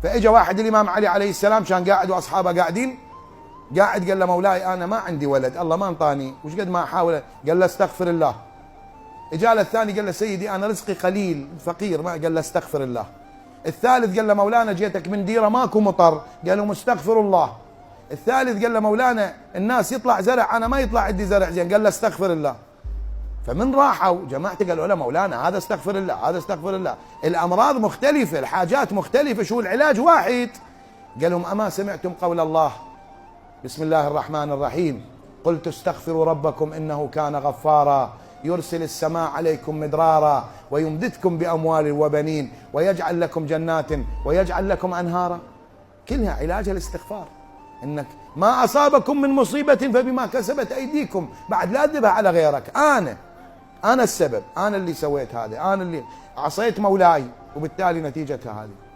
فاجى واحد الامام علي عليه السلام كان قاعد واصحابه قاعدين، قاعد قال له مولاي انا ما عندي ولد، الله ما انطاني، وش قد ما احاول، قال له استغفر الله. اجى له الثاني قال له سيدي انا رزقي قليل فقير، ما قال له استغفر الله. الثالث قال له مولانا جيتك من ديره ماكو مطر، قال له مستغفر الله. الثالث قال له مولانا الناس يطلع زرع انا ما يطلع عندي زرع زين، قال له استغفر الله. فمن راحوا جماعته قالوا له مولانا هذا استغفر الله هذا استغفر الله، الامراض مختلفه الحاجات مختلفه، شو العلاج واحد. قال لهم اما سمعتم قول الله بسم الله الرحمن الرحيم قلت استغفروا ربكم انه كان غفارا يرسل السماء عليكم مدرارا ويمددكم باموال وبنين ويجعل لكم جنات ويجعل لكم انهارا. كلها علاج الاستغفار، انك ما اصابكم من مصيبه فبما كسبت ايديكم، بعد لا تذبح على غيرك، انا السبب، انا اللي سويت هذا، انا اللي عصيت مولاي وبالتالي نتيجتها هذه.